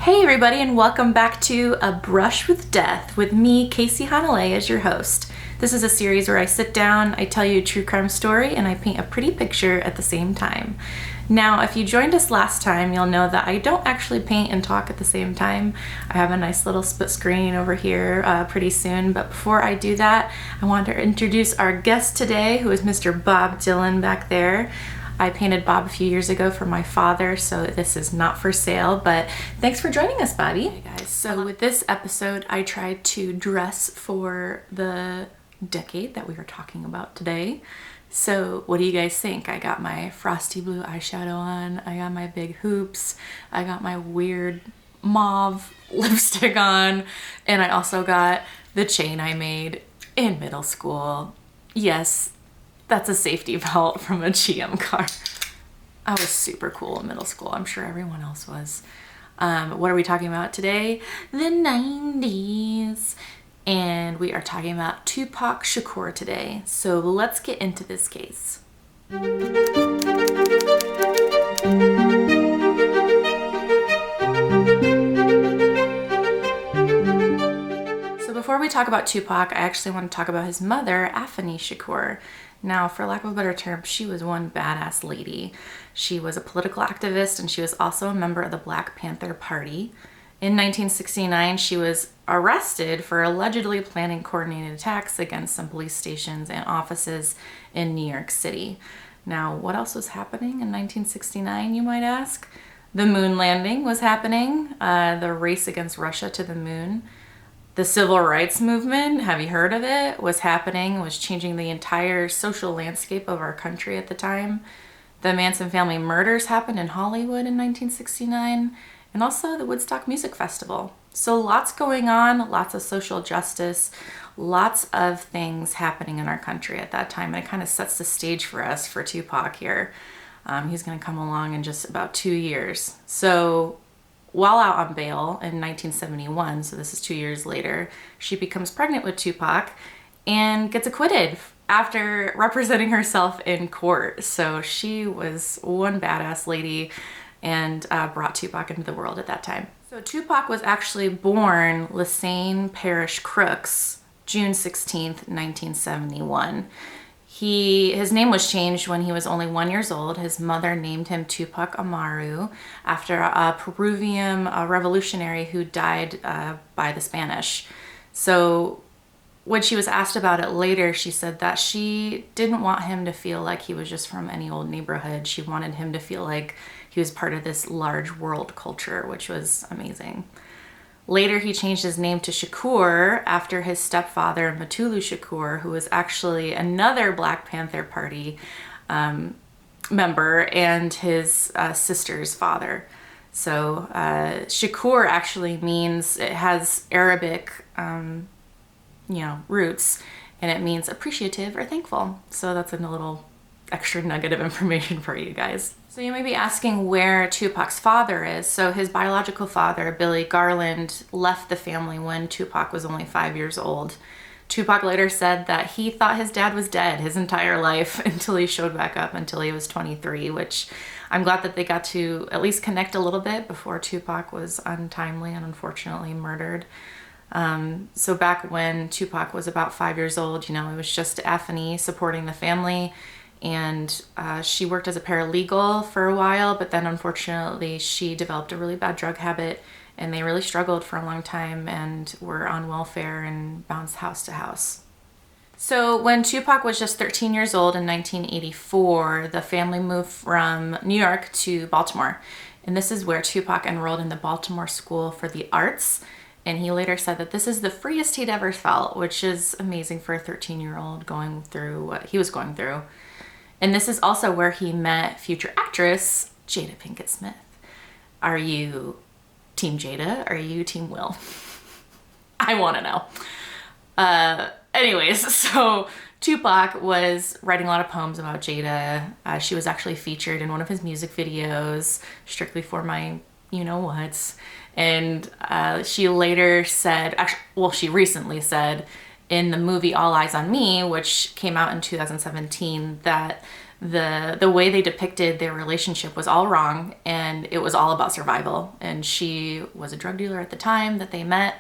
Hey everybody, and welcome back to A Brush with Death with me, Casey Hanalei, as your host. This is a series where I sit down, I tell you a true crime story, and I paint a pretty picture at the same time. Now, if you joined us last time, you'll know that I don't actually paint and talk at the same time. I have a nice little split screen over here pretty soon, but before I do that, I want to introduce our guest today, who is Mr. Bob Dylan back there. I painted Bob a few years ago for my father, so this is not for sale, but thanks for joining us, Bobby. Hey guys, so with this episode, I tried to dress for the decade that we were talking about today. So what do you guys think? I got my frosty blue eyeshadow on, I got my big hoops, I got my weird mauve lipstick on, and I also got the chain I made in middle school. Yes, that's a safety belt from a GM car. I was super cool in middle school. I'm sure everyone else was. What are we talking about today? The 90s. And we are talking about Tupac Shakur today. So let's get into this case. So before we talk about Tupac, I actually want to talk about his mother, Afeni Shakur. Now, for lack of a better term, she was one badass lady. She was a political activist, and she was also a member of the Black Panther Party. In 1969, she was arrested for allegedly planning coordinated attacks against some police stations and offices in New York City. Now, what else was happening in 1969, you might ask? The moon landing was happening, the race against Russia to the moon. The civil rights movement, have you heard of it, was happening, was changing the entire social landscape of our country at the time. The Manson family murders happened in Hollywood in 1969, and also the Woodstock Music Festival. So lots going on, lots of social justice, lots of things happening in our country at that time, and it kind of sets the stage for us for Tupac here. He's going to come along in just about 2 years. So while out on bail in 1971, so this is 2 years later, she becomes pregnant with Tupac and gets acquitted after representing herself in court. So she was one badass lady and brought Tupac into the world at that time. So Tupac was actually born Lesane Parish Crooks, June 16th, 1971. His name was changed when he was only 1 year old. His mother named him Tupac Amaru after a Peruvian revolutionary who died by the Spanish. So when she was asked about it later, she said that she didn't want him to feel like he was just from any old neighborhood. She wanted him to feel like he was part of this large world culture, which was amazing. Later, he changed his name to Shakur after his stepfather, Mutulu Shakur, who was actually another Black Panther Party member and his sister's father. So Shakur actually means, it has Arabic roots, and it means appreciative or thankful. So that's a little extra nugget of information for you guys. So you may be asking where Tupac's father is. So his biological father, Billy Garland, left the family when Tupac was only 5 years old. Tupac later said that he thought his dad was dead his entire life until he showed back up until he was 23, which I'm glad that they got to at least connect a little bit before Tupac was untimely and unfortunately murdered. So back when Tupac was about 5 years old, it was just Afeni supporting the family. And she worked as a paralegal for a while, but then unfortunately she developed a really bad drug habit, and they really struggled for a long time and were on welfare and bounced house to house. So when Tupac was just 13 years old in 1984, the family moved from New York to Baltimore. And this is where Tupac enrolled in the Baltimore School for the Arts. And he later said that this is the freest he'd ever felt, which is amazing for a 13-year-old going through what he was going through. And this is also where he met future actress Jada Pinkett Smith. Are you Team Jada? Or are you Team Will? I want to know. Anyways, so Tupac was writing a lot of poems about Jada. She was actually featured in one of his music videos, strictly for my you-know-whats. And she later said, she recently said in the movie All Eyes on Me, which came out in 2017, that the way they depicted their relationship was all wrong, and it was all about survival. And she was a drug dealer at the time that they met,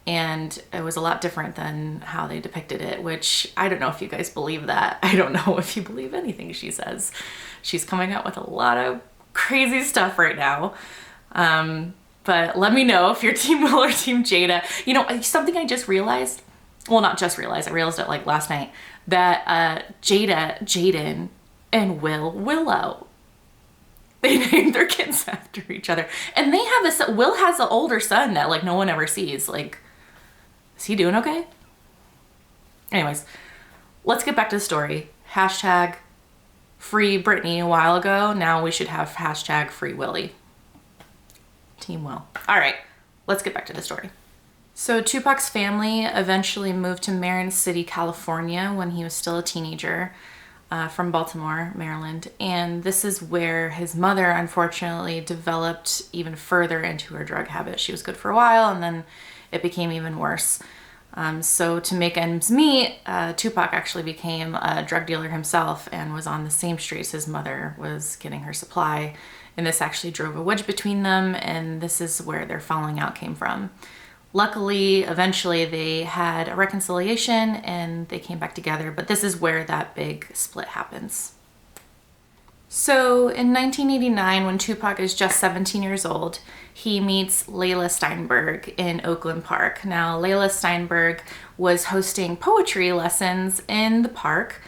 and it was a lot different than how they depicted it, which I don't know if you guys believe that. I don't know if you believe anything she says. She's coming out with a lot of crazy stuff right now. But let me know if you're Team Will or Team Jada. You know, something I just realized, well, not just realized, I realized it like last night, that Jaden, and Willow, they named their kids after each other. And they have Will has an older son that like no one ever sees. Like, is he doing okay? Anyways, let's get back to the story. Hashtag free Britney a while ago. Now we should have hashtag free Willie. Team Will. All right, let's get back to the story. So Tupac's family eventually moved to Marin City, California when he was still a teenager, from Baltimore, Maryland. And this is where his mother, unfortunately, developed even further into her drug habit. She was good for a while, and then it became even worse. So to make ends meet, Tupac actually became a drug dealer himself and was on the same streets his mother was getting her supply. And this actually drove a wedge between them, and this is where their falling out came from. Luckily, eventually they had a reconciliation and they came back together, but this is where that big split happens. So in 1989, when Tupac is just 17 years old, he meets Layla Steinberg in Oakland Park. Now, Layla Steinberg was hosting poetry lessons in the park.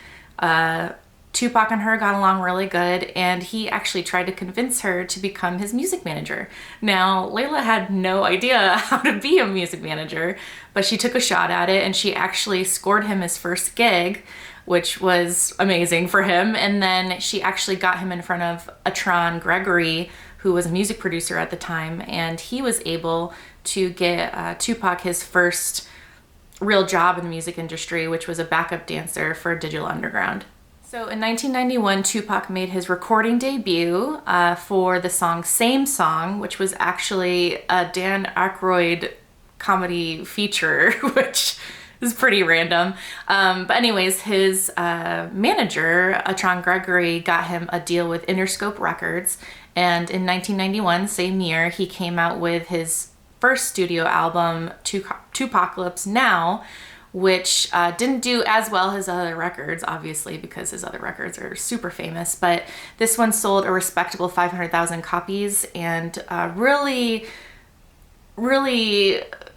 Tupac and her got along really good, and he actually tried to convince her to become his music manager. Now, Layla had no idea how to be a music manager, but she took a shot at it, and she actually scored him his first gig, which was amazing for him. And then she actually got him in front of Atron Gregory, who was a music producer at the time, and he was able to get Tupac his first real job in the music industry, which was a backup dancer for Digital Underground. So in 1991, Tupac made his recording debut for the song Same Song, which was actually a Dan Aykroyd comedy feature, which is pretty random. But anyways, his manager, Atron Gregory, got him a deal with Interscope Records. And in 1991, same year, he came out with his first studio album, Tupacalypse Now, which didn't do as well as other records, obviously, because his other records are super famous. But this one sold a respectable 500,000 copies and really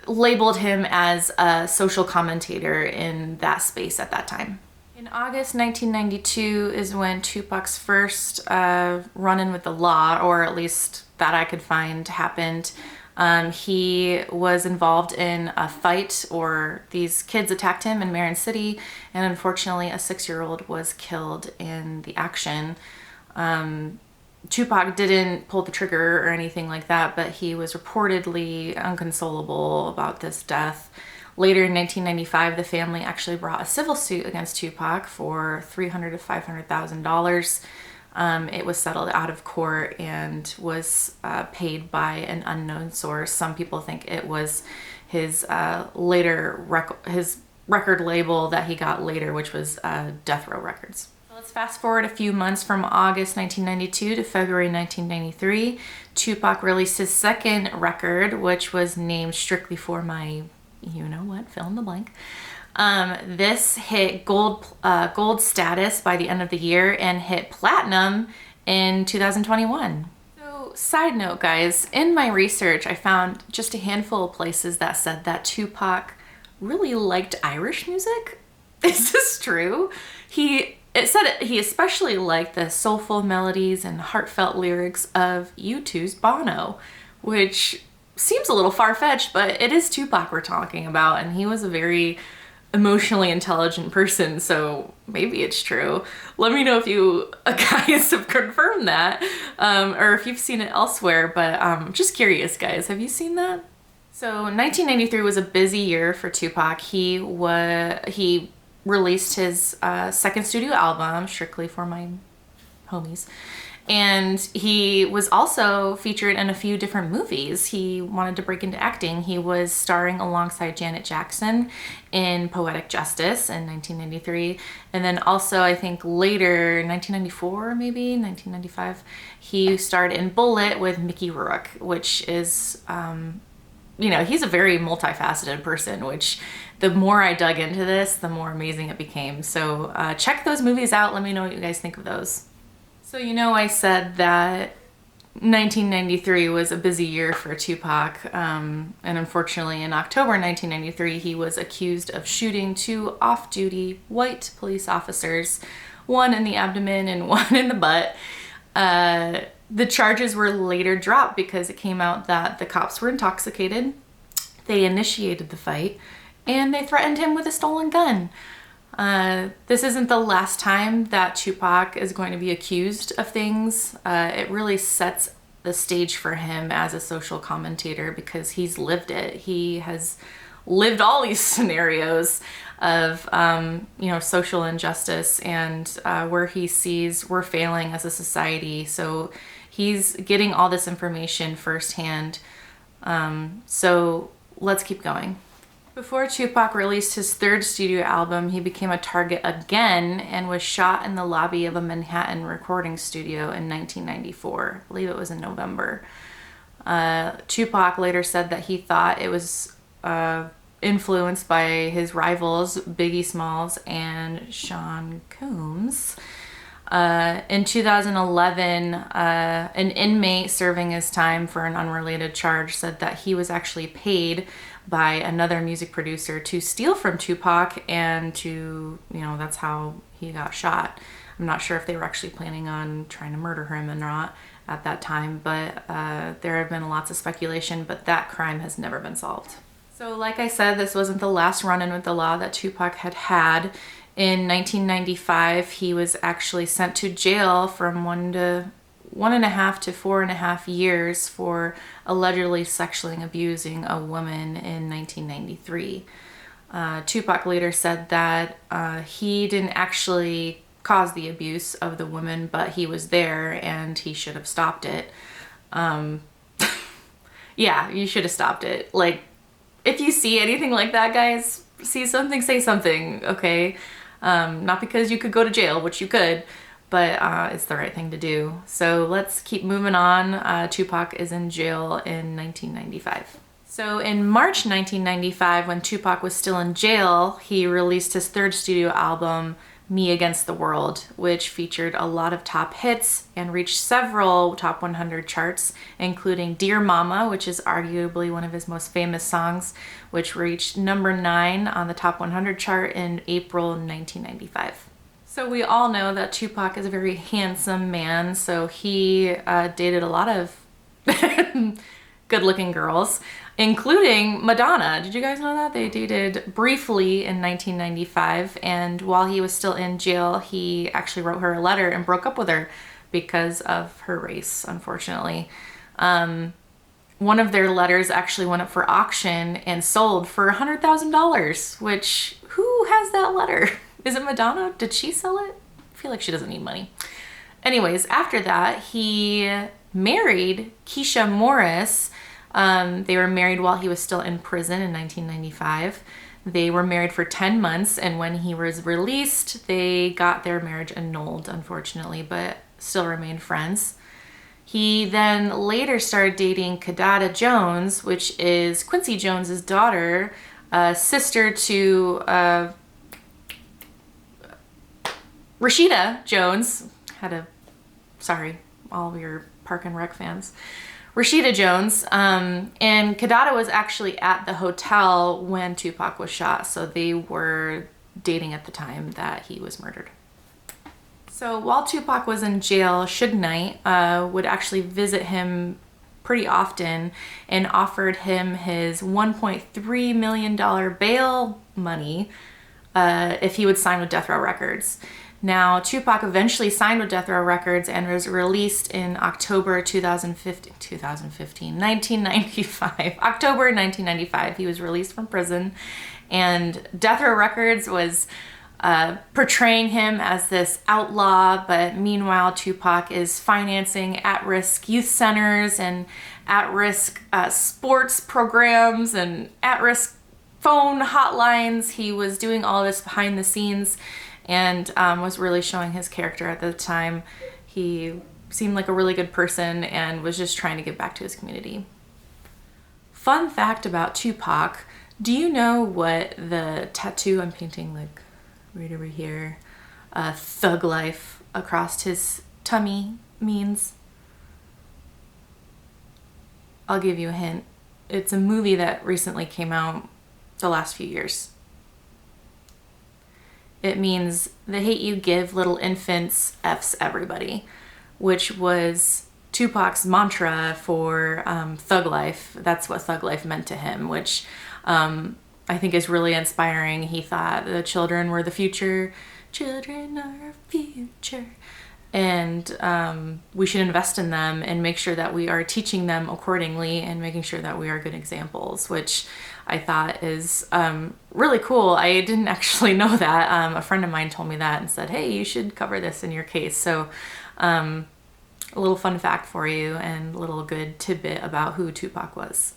labeled him as a social commentator in that space at that time. In August 1992 is when Tupac's first run-in with the law, or at least that I could find, happened. He was involved in a fight, or these kids attacked him in Marin City, and unfortunately a 6-year-old was killed in the action. Tupac didn't pull the trigger or anything like that, but he was reportedly inconsolable about this death. Later in 1995, the family actually brought a civil suit against Tupac for $300,000 to $500,000. It was settled out of court and was paid by an unknown source. Some people think it was his his record label that he got later, which was Death Row Records. Let's fast forward a few months from August 1992 to February 1993. Tupac released his second record, which was named Strictly for My, you know what, fill in the blank. This hit gold status by the end of the year and hit platinum in 2021. So, side note, guys, in my research, I found just a handful of places that said that Tupac really liked Irish music. Is this true? It said he especially liked the soulful melodies and heartfelt lyrics of U2's Bono, which seems a little far-fetched, but it is Tupac we're talking about, and he was a very emotionally intelligent person, so maybe it's true. Let me know if you guys have confirmed that, or if you've seen it elsewhere, but I'm just curious, guys. Have you seen that? So 1993 was a busy year for Tupac. He released his second studio album, Strictly for My Homies, And he was also featured in a few different movies. He wanted to break into acting. He was starring alongside Janet Jackson in Poetic Justice in 1993. And then also, I think later, 1994 maybe, 1995, he starred in Bullet with Mickey Rourke, which is, he's a very multifaceted person, which the more I dug into this, the more amazing it became. So check those movies out. Let me know what you guys think of those. So I said that 1993 was a busy year for Tupac, and unfortunately in October 1993 he was accused of shooting 2 off-duty white police officers, one in the abdomen and one in the butt. The charges were later dropped because it came out that the cops were intoxicated, they initiated the fight, and they threatened him with a stolen gun. This isn't the last time that Tupac is going to be accused of things. It really sets the stage for him as a social commentator because he's lived it. He has lived all these scenarios of, social injustice and where he sees we're failing as a society. So he's getting all this information firsthand. So let's keep going. Before Tupac released his 3rd studio album, he became a target again and was shot in the lobby of a Manhattan recording studio in 1994. I believe it was in November. Tupac later said that he thought it was influenced by his rivals Biggie Smalls and Sean Combs. In 2011, an inmate serving his time for an unrelated charge said that he was actually paid by another music producer to steal from Tupac and to, that's how he got shot. I'm not sure if they were actually planning on trying to murder him or not at that time, but there have been lots of speculation, but that crime has never been solved. So like I said, this wasn't the last run-in with the law that Tupac had. In 1995, he was actually sent to jail from 1.5 to 4.5 years for allegedly sexually abusing a woman in 1993. Tupac later said that he didn't actually cause the abuse of the woman, but he was there and he should have stopped it. Yeah, you should have stopped it. Like, if you see anything like that, guys, see something, say something, okay? Not because you could go to jail, which you could, but it's the right thing to do. So let's keep moving on. Tupac is in jail in 1995. So in March 1995, when Tupac was still in jail, he released his 3rd studio album, Me Against the World, which featured a lot of top hits and reached several top 100 charts, including Dear Mama, which is arguably one of his most famous songs, which reached number 9 on the top 100 chart in April 1995. So we all know that Tupac is a very handsome man, so he dated a lot of good-looking girls, including Madonna. Did you guys know that? They dated briefly in 1995, and while he was still in jail, he actually wrote her a letter and broke up with her because of her race, unfortunately. One of their letters actually went up for auction and sold for $100,000, which, who has that letter? Is it Madonna? Did she sell it? I feel like she doesn't need money. Anyways, after that, he married Keisha Morris. They were married while he was still in prison in 1995. They were married for 10 months, and when he was released, they got their marriage annulled, unfortunately, but still remained friends. He then later started dating Kidada Jones, which is Quincy Jones's daughter, sister to Rashida Jones. Sorry, all of your Park and Rec fans. Rashida Jones, and Kidada was actually at the hotel when Tupac was shot, so they were dating at the time that he was murdered. So while Tupac was in jail, Suge Knight would actually visit him pretty often and offered him his $1.3 million bail money if he would sign with Death Row Records. Now, Tupac eventually signed with Death Row Records and was released in October 1995. October 1995, he was released from prison, and Death Row Records was portraying him as this outlaw, but meanwhile Tupac is financing at-risk youth centers and at-risk sports programs and at-risk phone hotlines. He was doing all this behind the scenes and was really showing his character at the time. He seemed like a really good person and was just trying to give back to his community. Fun fact about Tupac, do you know what the tattoo I'm painting, like right over here, thug life across his tummy means? I'll give you a hint. It's a movie that recently came out the last few years. It means the hate you give little infants F's everybody, which was Tupac's mantra for thug life. That's what thug life meant to him, which I think is really inspiring. He thought the children were the future. Children are our future. And we should invest in them and make sure that we are teaching them accordingly and making sure that we are good examples, which I thought is really cool. I didn't actually know that. A friend of mine told me that and said, hey, you should cover this in your case. So a little fun fact for you and a little good tidbit about who Tupac was.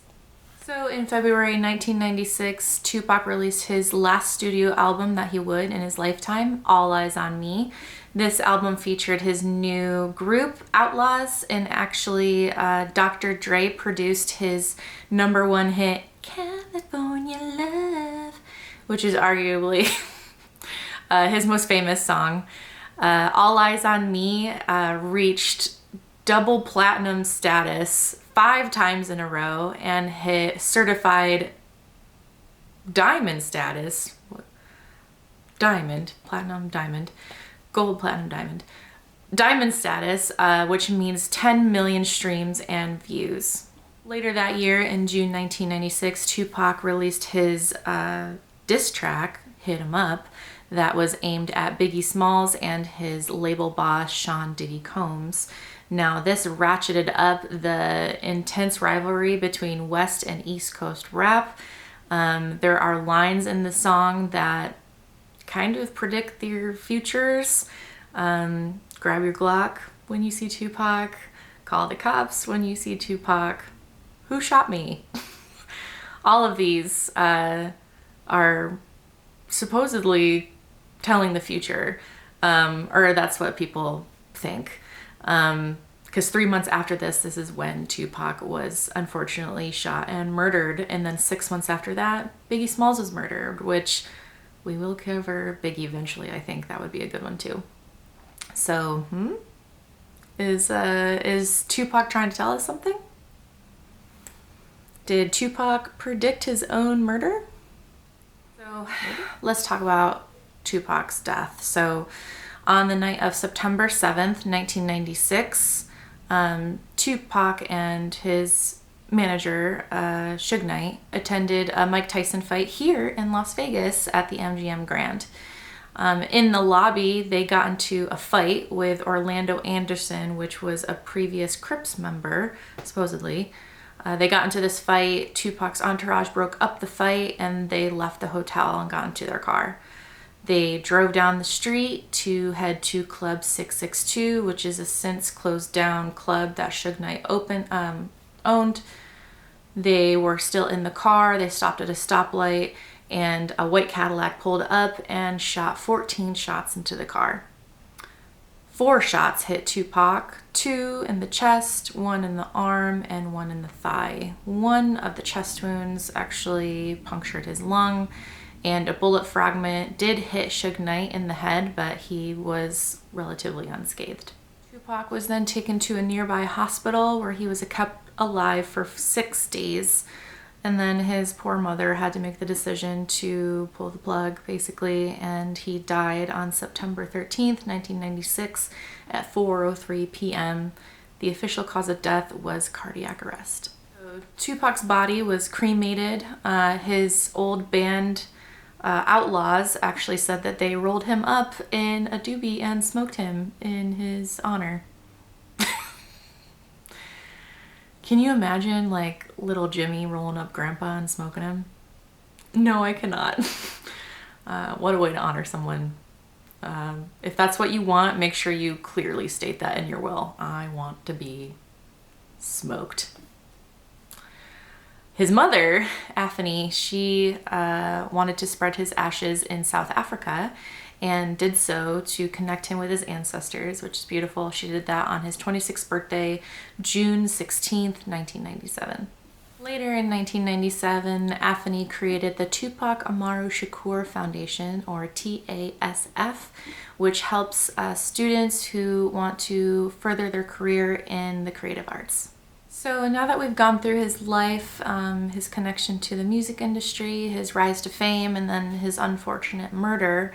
So in February 1996, Tupac released his last studio album that he would in his lifetime, All Eyes on Me. This album featured his new group, Outlaws, and actually Dr. Dre produced his #1 hit, California Love, which is arguably his most famous song. All Eyes on Me reached double platinum status 5 times in a row and hit certified diamond status. Platinum, gold, platinum, diamond status, which means 10 million streams and views. Later that year, in June 1996, Tupac released his diss track, Hit 'Em Up, that was aimed at Biggie Smalls and his label boss, Sean Diddy Combs. Now, this ratcheted up the intense rivalry between West and East Coast rap. There are lines in the song that kind of predict their futures. Grab your Glock when you see Tupac. Call the cops when you see Tupac. Who shot me? All of these are supposedly telling the future, or that's what people think. Because 3 months after this is when Tupac was unfortunately shot and murdered. And then 6 months after that, Biggie Smalls was murdered, which we will cover Biggie eventually. I think that would be a good one too. So, is Tupac trying to tell us something? Did Tupac predict his own murder? So, let's talk about Tupac's death. So, on the night of September 7th, 1996, Tupac and his manager, Suge Knight, attended a Mike Tyson fight here in Las Vegas at the MGM Grand. In the lobby, they got into a fight with Orlando Anderson, which was a previous Crips member, supposedly. They got into this fight. Tupac's entourage broke up the fight, and they left the hotel and got into their car. They drove down the street to head to Club 662, which is a since closed down club that Suge Knight owned. They were still in the car. They stopped at a stoplight, and a white Cadillac pulled up and shot 14 shots into the car. 4 shots hit Tupac, 2 in the chest, 1 in the arm, and 1 in the thigh. One of the chest wounds actually punctured his lung, and a bullet fragment did hit Suge Knight in the head, but he was relatively unscathed. Tupac was then taken to a nearby hospital where he was kept alive for 6 days. And then his poor mother had to make the decision to pull the plug, basically, and he died on September 13th, 1996 at 4:03 p.m. The official cause of death was cardiac arrest. So, Tupac's body was cremated. His old band, Outlaws, actually said that they rolled him up in a doobie and smoked him in his honor. Can you imagine, like, little Jimmy rolling up Grandpa and smoking him? No, I cannot. What a way to honor someone. If that's what you want, make sure you clearly state that in your will. I want to be smoked. His mother, Anthony, she wanted to spread his ashes in South Africa and did so to connect him with his ancestors, which is beautiful. She did that on his 26th birthday, June 16th, 1997. Later in 1997, Anthony created the Tupac Amaru Shakur Foundation, or TASF, which helps students who want to further their career in the creative arts. So now that we've gone through his life, his connection to the music industry, his rise to fame, and then his unfortunate murder,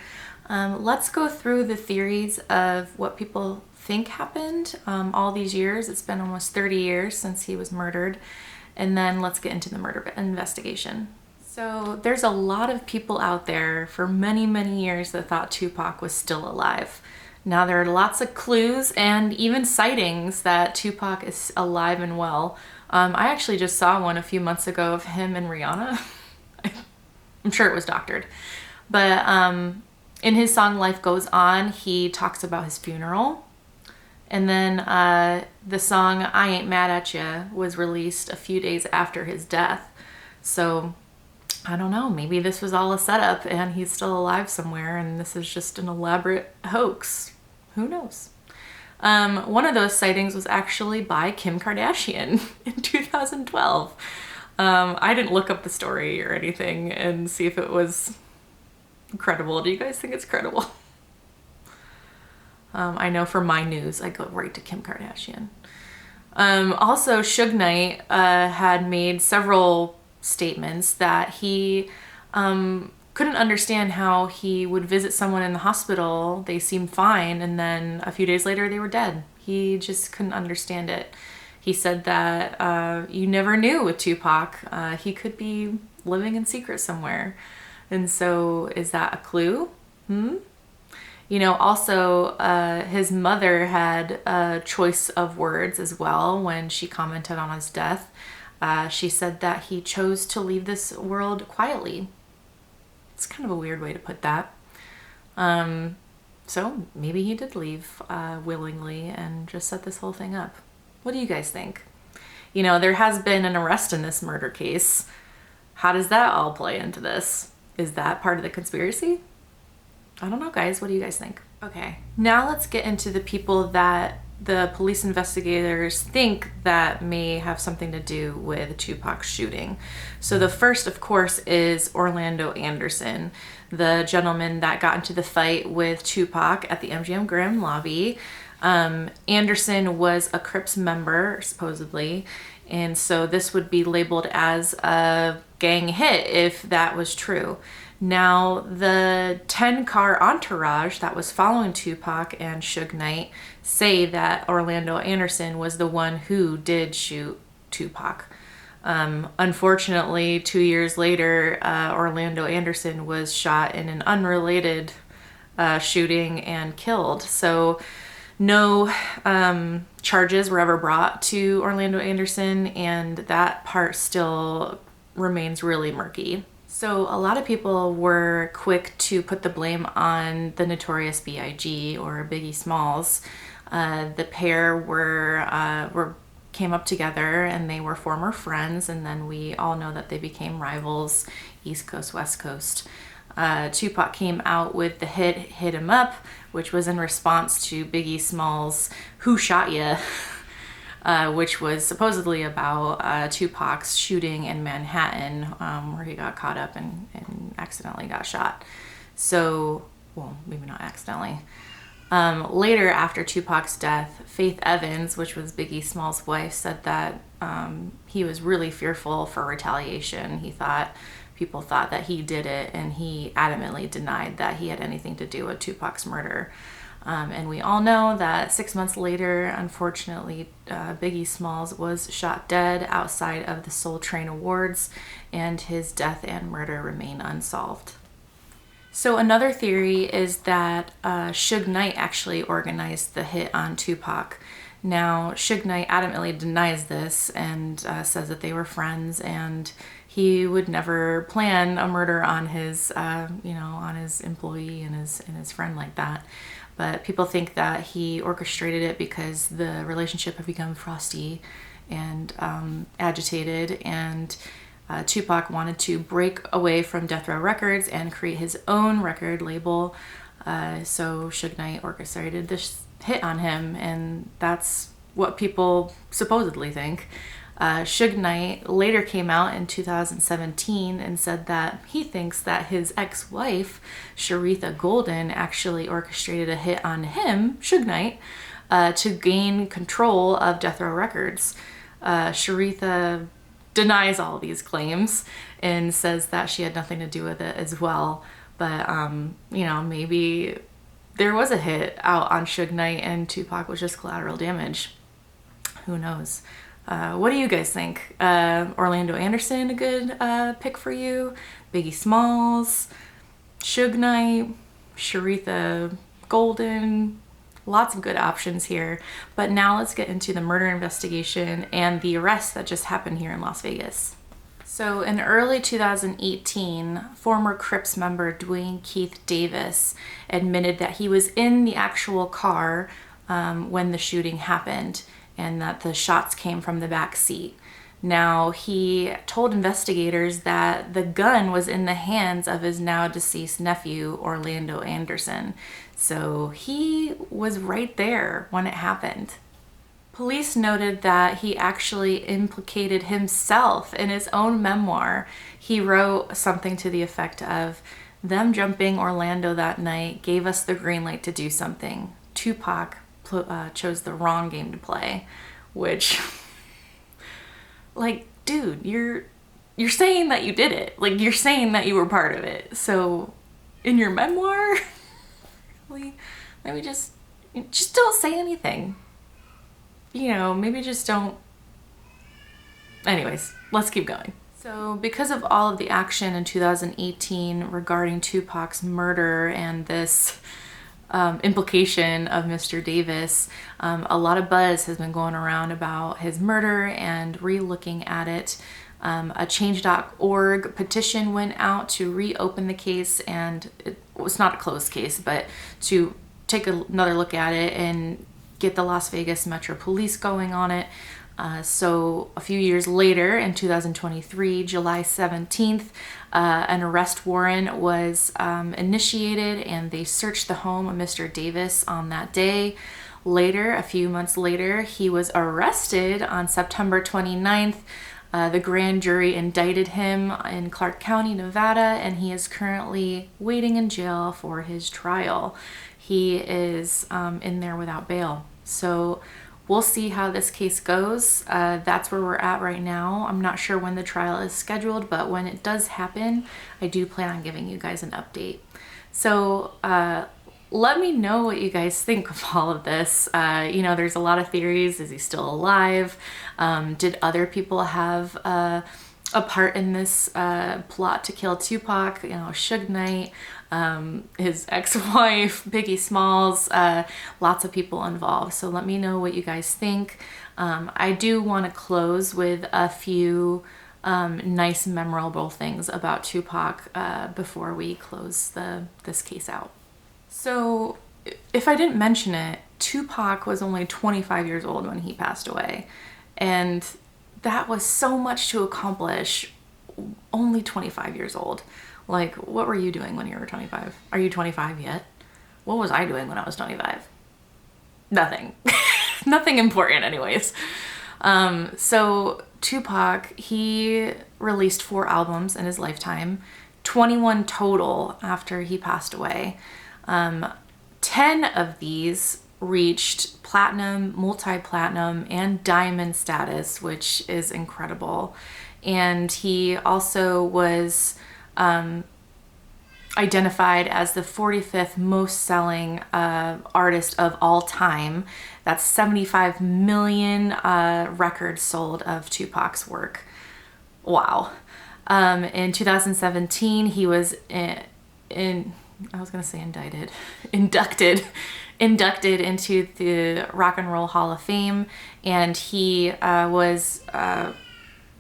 let's go through the theories of what people think happened all these years. It's been almost 30 years since he was murdered. And then let's get into the murder investigation. So there's a lot of people out there for many, many years that thought Tupac was still alive. Now there are lots of clues and even sightings that Tupac is alive and well. I actually just saw one a few months ago of him and Rihanna. I'm sure it was doctored. But in his song Life Goes On, he talks about his funeral. And then the song I Ain't Mad at Ya was released a few days after his death. So I don't know, maybe this was all a setup and he's still alive somewhere and this is just an elaborate hoax. Who knows? One of those sightings was actually by Kim Kardashian in 2012. I didn't look up the story or anything and see if it was credible. Do you guys think it's credible? I know for my news, I go right to Kim Kardashian. Also, Suge Knight had made several statements that he couldn't understand how he would visit someone in the hospital, they seemed fine, and then a few days later they were dead. He just couldn't understand it. He said that you never knew with Tupac. He could be living in secret somewhere. And so is that a clue? You know, also his mother had a choice of words as well when she commented on his death. She said that he chose to leave this world quietly. It's kind of a weird way to put that. So maybe he did leave willingly and just set this whole thing up. What do you guys think? You know, there has been an arrest in this murder case. How does that all play into this? Is that part of the conspiracy? I don't know, guys. What do you guys think? Okay, now let's get into the people that the police investigators think that may have something to do with Tupac's shooting. So the first, of course, is Orlando Anderson, the gentleman that got into the fight with Tupac at the MGM Grand lobby. Anderson was a Crips member, supposedly, and so this would be labeled as a gang hit if that was true. Now, the 10-car entourage that was following Tupac and Suge Knight say that Orlando Anderson was the one who did shoot Tupac. Unfortunately, 2 years later, Orlando Anderson was shot in an unrelated shooting and killed. So no charges were ever brought to Orlando Anderson, and that part still remains really murky. So a lot of people were quick to put the blame on the Notorious B.I.G. or Biggie Smalls. The pair came up together and they were former friends, and then we all know that they became rivals, East Coast, West Coast. Tupac came out with the hit Hit 'Em Up, which was in response to Biggie Smalls' Who Shot Ya? Which was supposedly about Tupac's shooting in Manhattan, where he got caught up and accidentally got shot. So, well, maybe not accidentally. Later, after Tupac's death, Faith Evans, which was Biggie Smalls' wife, said that he was really fearful for retaliation. People thought that he did it, and he adamantly denied that he had anything to do with Tupac's murder. And we all know that 6 months later, unfortunately, Biggie Smalls was shot dead outside of the Soul Train Awards, and his death and murder remain unsolved. So another theory is that Suge Knight actually organized the hit on Tupac. Now, Suge Knight adamantly denies this and says that they were friends, and he would never plan a murder on his, on his employee and his friend like that. But people think that he orchestrated it because the relationship had become frosty and agitated, and Tupac wanted to break away from Death Row Records and create his own record label. So Suge Knight orchestrated this hit on him, and that's what people supposedly think. Suge Knight later came out in 2017 and said that he thinks that his ex-wife, Sharitha Golden, actually orchestrated a hit on him, Suge Knight, to gain control of Death Row Records. Sharitha denies all these claims and says that she had nothing to do with it as well. But, maybe there was a hit out on Suge Knight and Tupac was just collateral damage. Who knows? What do you guys think? Orlando Anderson, a good pick for you? Biggie Smalls, Suge Knight, Sharitha Golden. Lots of good options here. But now let's get into the murder investigation and the arrest that just happened here in Las Vegas. So in early 2018, former Crips member Dwayne Keith Davis admitted that he was in the actual car when the shooting happened, and that the shots came from the back seat. Now, he told investigators that the gun was in the hands of his now deceased nephew, Orlando Anderson. So he was right there when it happened. Police noted that he actually implicated himself in his own memoir. He wrote something to the effect of, "Them jumping Orlando that night gave us the green light to do something. Tupac chose the wrong game to play," which, like, dude, you're saying that you did it. Like, you're saying that you were part of it. So in your memoir, maybe just don't say anything. Maybe just don't. Anyways, let's keep going. So because of all of the action in 2018 regarding Tupac's murder and this implication of Mr. Davis, a lot of buzz has been going around about his murder and re-looking at it. A change.org petition went out to reopen the case, and it was not a closed case, but to take another look at it and get the Las Vegas Metro Police going on it. So a few years later, in 2023, July 17th, an arrest warrant was initiated, and they searched the home of Mr. Davis on that day. Later, a few months later, he was arrested on September 29th. The grand jury indicted him in Clark County, Nevada, and he is currently waiting in jail for his trial. He is in there without bail. So we'll see how this case goes. That's where we're at right now. I'm not sure when the trial is scheduled, but when it does happen, I do plan on giving you guys an update. So let me know what you guys think of all of this. There's a lot of theories. Is he still alive? Did other people have a part in this plot to kill Tupac? Suge Knight, his ex-wife, Biggie Smalls, lots of people involved. So let me know what you guys think. I do want to close with a few nice, memorable things about Tupac before we close this case out. So if I didn't mention it, Tupac was only 25 years old when he passed away. And that was so much to accomplish, only 25 years old. Like, what were you doing when you were 25? Are you 25 yet? What was I doing when I was 25? Nothing. Nothing important anyways. So Tupac, he released 4 albums in his lifetime, 21 total after he passed away. 10 of these reached platinum, multi-platinum, and diamond status, which is incredible. And he also was identified as the 45th most selling artist of all time. That's 75 million records sold of Tupac's work. Wow. In 2017, he was I was gonna say indicted, inducted into the Rock and Roll Hall of Fame, and he was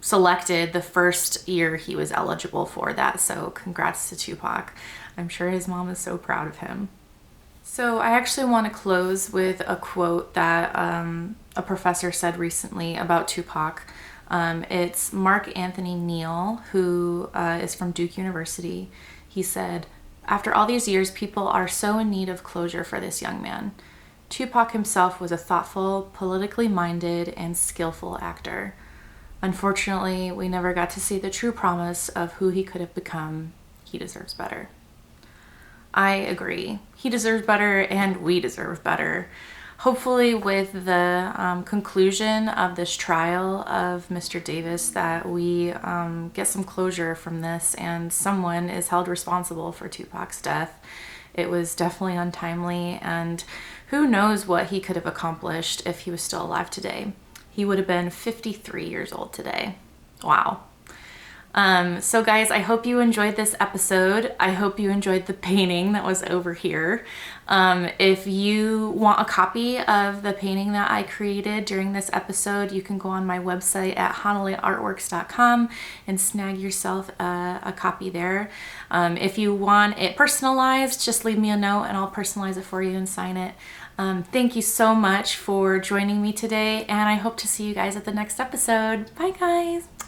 selected the first year he was eligible for that. So congrats to Tupac. I'm sure his mom is so proud of him. So I actually want to close with a quote that a professor said recently about Tupac. It's Mark Anthony Neal, who is from Duke University. He said, "After all these years, people are so in need of closure for this young man. Tupac himself was a thoughtful, politically minded, and skillful actor. Unfortunately, we never got to see the true promise of who he could have become. He deserves better." I agree. He deserves better, and we deserve better. Hopefully with the conclusion of this trial of Mr. Davis that we get some closure from this and someone is held responsible for Tupac's death. It was definitely untimely, and who knows what he could have accomplished if he was still alive today. He would have been 53 years old today. Wow. So guys, I hope you enjoyed this episode. I hope you enjoyed the painting that was over here. If you want a copy of the painting that I created during this episode, you can go on my website at honolayartworks.com and snag yourself a copy there. If you want it personalized, just leave me a note and I'll personalize it for you and sign it. Thank you so much for joining me today, and I hope to see you guys at the next episode. Bye guys!